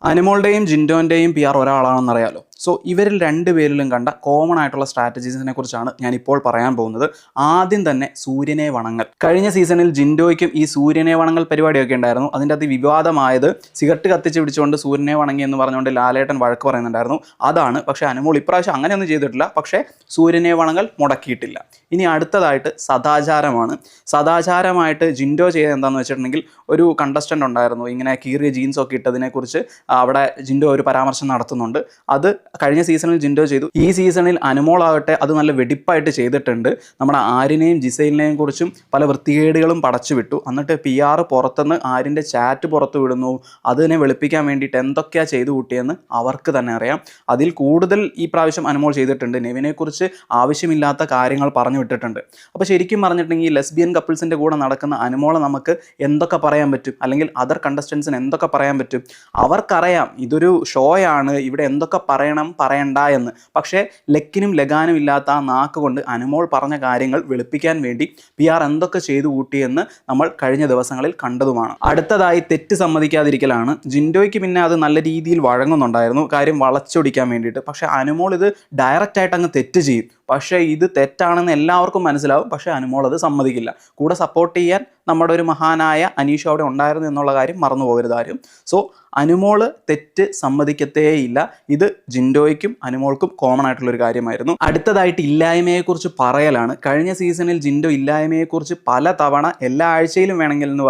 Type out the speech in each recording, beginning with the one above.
അനുമോളുടെയും ജിൻഡോൻ്റെയും PR ഒരാളാണെന്നറിയാലോ. So ഇവരിൽ രണ്ടുപേരിലും കണ്ട common ആയിട്ടുള്ള സ്ട്രാറ്റജീസിനെ കുറിച്ചാണ് ഞാൻ ഇപ്പോൾ പറയാൻ പോകുന്നത്. ആദ്യം തന്നെ സൂര്യനെ വണങ്ങൽ. കഴിഞ്ഞ സീസണിൽ ജിൻഡോയ്ക്കും ഈ സൂര്യനെ വണങ്ങൽ പരിപാടിയൊക്കെ ഉണ്ടായിരുന്നു. അതിൻ്റെ അത് വിവാദമായത് സിഗരറ്റ് കത്തിച്ച് പിടിച്ചുകൊണ്ട് സൂര്യനെ വണങ്ങി എന്ന് പറഞ്ഞുകൊണ്ട് ലാലേട്ടൻ വഴക്ക് പറയുന്നുണ്ടായിരുന്നു. അതാണ്. പക്ഷേ അനുമോൾ ഇപ്രാവശ്യം അങ്ങനെയൊന്നും ചെയ്തിട്ടില്ല. പക്ഷേ സൂര്യനെ വണങ്ങൽ മുടക്കിയിട്ടില്ല. ഇനി അടുത്തതായിട്ട് സദാചാരമാണ്. സദാചാരമായിട്ട് ജിൻഡോ ചെയ്തത് എന്താണെന്ന് വെച്ചിട്ടുണ്ടെങ്കിൽ, ഒരു കണ്ടസ്റ്റൻ്റ് ഉണ്ടായിരുന്നു ഇങ്ങനെ കീറിയ ജീൻസൊക്കെ ഇട്ടതിനെക്കുറിച്ച് അവിടെ ജിൻഡോ ഒരു പരാമർശം നടത്തുന്നുണ്ട്. അത് കഴിഞ്ഞ സീസണിൽ ജിൻഡോ ചെയ്തു. ഈ സീസണിൽ അനുമോളാകട്ടെ അത് നല്ല വെടിപ്പായിട്ട് ചെയ്തിട്ടുണ്ട്. നമ്മുടെ ആര്യനെയും ജിസൈലിനെയും കുറിച്ചും പല വൃത്തികേടുകളും പടച്ചു വിട്ടു. എന്നിട്ട് PR പുറത്തുനിന്ന് ആര്യൻ്റെ ചാറ്റ് പുറത്തു വിടുന്നു. അതിനെ വെളുപ്പിക്കാൻ വേണ്ടിയിട്ട് എന്തൊക്കെയാണ് ചെയ്തു കൂട്ടിയെന്ന് അവർക്ക് തന്നെ അറിയാം. അതിൽ കൂടുതൽ ഈ പ്രാവശ്യം അനുമോൾ ചെയ്തിട്ടുണ്ട്. നെവിനെക്കുറിച്ച് ആവശ്യമില്ലാത്ത കാര്യങ്ങൾ പറഞ്ഞു വിട്ടിട്ടുണ്ട്. അപ്പോൾ ശരിക്കും പറഞ്ഞിട്ടുണ്ടെങ്കിൽ ലെസ്ബിയൻ കപ്പിൾസിൻ്റെ കൂടെ നടക്കുന്ന അനുമോളെ നമുക്ക് എന്തൊക്കെ പറയാൻ പറ്റും, അല്ലെങ്കിൽ അതർ കണ്ടസ്റ്റൻസിന് എന്തൊക്കെ പറയാൻ പറ്റും? അവർക്കറിയാം ഇതൊരു ഷോയാണ്, ഇവിടെ എന്തൊക്കെ പറയണം പറയണ്ട എന്ന്. പക്ഷേ ലക്കിനും ലഗാനും ഇല്ലാത്ത ആ നാക്ക് കൊണ്ട് അനുമോൾ പറഞ്ഞ കാര്യങ്ങൾ വെളുപ്പിക്കാൻ വേണ്ടി PR എന്തൊക്കെ ചെയ്തു കൂട്ടിയെന്ന് നമ്മൾ കഴിഞ്ഞ ദിവസങ്ങളിൽ കണ്ടതുമാണ്. അടുത്തതായി തെറ്റ് സമ്മതിക്കാതിരിക്കലാണ്. ജിൻഡോയ്ക്ക് പിന്നെ അത് നല്ല രീതിയിൽ വഴങ്ങുന്നുണ്ടായിരുന്നു, കാര്യം വളച്ചൊടിക്കാൻ വേണ്ടിയിട്ട്. പക്ഷേ അനുമോൾ ഇത് ഡയറക്റ്റായിട്ട് അങ്ങ് തെറ്റ് ചെയ്യും. പക്ഷേ ഇത് തെറ്റാണെന്ന് എല്ലാവർക്കും മനസ്സിലാവും. പക്ഷേ അനുമോൾ അത് സമ്മതിക്കില്ല. കൂടെ സപ്പോർട്ട് ചെയ്യാൻ നമ്മുടെ ഒരു മഹാനായ അനീഷ് അവിടെ ഉണ്ടായിരുന്നു എന്നുള്ള കാര്യം മറന്നു പോകരുത് ആരും. സോ അനുമോൾ തെറ്റ് സമ്മതിക്കത്തേയില്ല. ഇത് ജിൻഡോയ്ക്കും അനുമോൾക്കും കോമൺ ആയിട്ടുള്ളൊരു കാര്യമായിരുന്നു. അടുത്തതായിട്ട് ഇല്ലായ്മയെക്കുറിച്ച് പറയലാണ്. കഴിഞ്ഞ സീസണിൽ ജിൻഡോ ഇല്ലായ്മയെക്കുറിച്ച് പല തവണ എല്ലാ ആഴ്ചയിലും വേണമെങ്കിൽ എന്ന്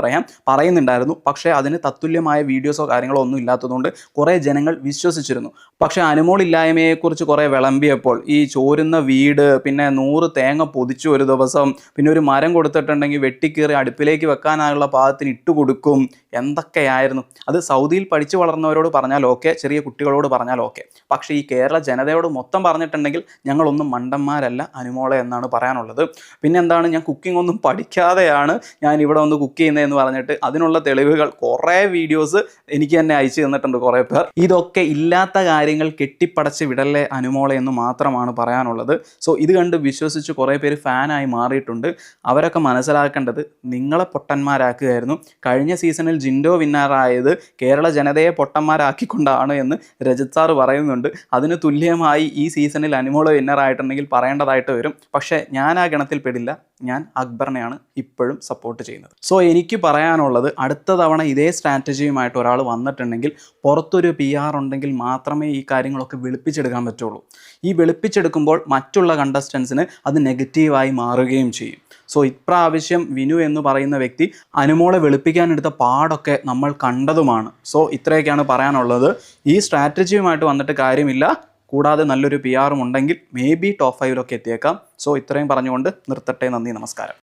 പറയുന്നുണ്ടായിരുന്നു. പക്ഷേ അതിന് തത്തുല്യമായ വീഡിയോസോ കാര്യങ്ങളോ ഒന്നും ഇല്ലാത്തതുകൊണ്ട് കുറേ ജനങ്ങൾ വിശ്വസിച്ചിരുന്നു. പക്ഷേ അനുമോൾ ഇല്ലായ്മയെക്കുറിച്ച് കുറേ വിളമ്പിയപ്പോൾ ഈ ചോരുന്ന വീട്, പിന്നെ 100 തേങ്ങ പൊതിച്ചു ഒരു ദിവസം, പിന്നെ ഒരു മരം കൊടുത്തിട്ടുണ്ടെങ്കിൽ വെട്ടിക്കീറി അടുപ്പിലേക്ക് വെക്കാനുള്ള പാകത്തിന് ഇട്ട് കൊടുക്കും, എന്തൊക്കെയായിരുന്നു അത്. സൗദിയിൽ പഠിച്ചു വളർന്നവരോട് പറഞ്ഞാൽ ഓക്കെ, ചെറിയ കുട്ടികളോട് പറഞ്ഞാൽ ഓക്കെ. പക്ഷേ ഈ കേരള ജനതയോട് മൊത്തം പറഞ്ഞിട്ടുണ്ടെങ്കിൽ ഞങ്ങളൊന്നും മണ്ടന്മാരല്ല അനുമോളെ എന്നാണ് പറയാനുള്ളത്. പിന്നെ എന്താണ്, ഞാൻ കുക്കിംഗ് ഒന്നും പഠിക്കാതെയാണ് ഞാൻ ഇവിടെ ഒന്ന് കുക്ക് ചെയ്യുന്നതെന്ന് പറഞ്ഞിട്ട് അതിനുള്ള തെളിവുകൾ കുറേ വീഡിയോസ് എനിക്ക് തന്നെ അയച്ചു തന്നിട്ടുണ്ട് കുറേ പേർ. ഇതൊക്കെ ഇല്ലാത്ത കാര്യങ്ങൾ കെട്ടിപ്പടച്ച് വിടല്ലേ അനുമോളെ എന്ന് മാത്രമാണ് പറയാനുള്ളത്. സോ ഇത് കണ്ട് വിശ്വസിച്ച് കുറേ പേര് ഫാനായി മാറിയിട്ടുണ്ട്. അവരൊക്കെ മനസ്സിലാക്കേണ്ടത് നിങ്ങളെ പൊട്ടന്മാരാക്കുകയായിരുന്നു. കഴിഞ്ഞ സീസണിൽ ജിൻഡോ വിന്നറായത് കേരള ജനതയെ പൊട്ടന്മാരാക്കിക്കൊണ്ടാണ് എന്ന് രജത് സാർ പറയുന്നുണ്ട്. അതിന് തുല്യമായി ഈ സീസണിൽ അനുമോൾ വിന്നറായിട്ടുണ്ടെങ്കിൽ പറയേണ്ടതായിട്ട് വരും. പക്ഷേ ഞാൻ ആ ഗണത്തിൽ പെടില്ല. ഞാൻ അക്ബറിനെയാണ് ഇപ്പോഴും സപ്പോർട്ട് ചെയ്യുന്നത്. സോ എനിക്ക് പറയാനുള്ളത്, അടുത്ത തവണ ഇതേ സ്ട്രാറ്റജിയുമായിട്ട് ഒരാൾ വന്നിട്ടുണ്ടെങ്കിൽ പുറത്തൊരു PR ഉണ്ടെങ്കിൽ മാത്രമേ ഈ കാര്യങ്ങളൊക്കെ വെളുപ്പിച്ചെടുക്കാൻ പറ്റുള്ളൂ. ഈ വെളുപ്പിച്ചെടുക്കുമ്പോൾ മറ്റുള്ള കണ്ടസ്റ്റൻസിന് അത് നെഗറ്റീവായി മാറുകയും ചെയ്യും. സോ ഇപ്രാവശ്യം വിനു എന്ന് പറയുന്ന വ്യക്തി അനുമോളെ വെളുപ്പിക്കാനെടുത്ത പാടൊക്കെ നമ്മൾ കണ്ടതുമാണ്. സോ ഇത്രയൊക്കെയാണ് പറയാനുള്ളത്. ഈ സ്ട്രാറ്റജിയുമായിട്ട് വന്നിട്ട് കാര്യമില്ല. കൂടാതെ നല്ലൊരു PR ഉണ്ടെങ്കിൽ മേ ബി ടോപ്പ് 5 എത്തിയേക്കാം. സോ ഇത്രയും പറഞ്ഞുകൊണ്ട് നിർത്തട്ടെ. നന്ദി, നമസ്കാരം.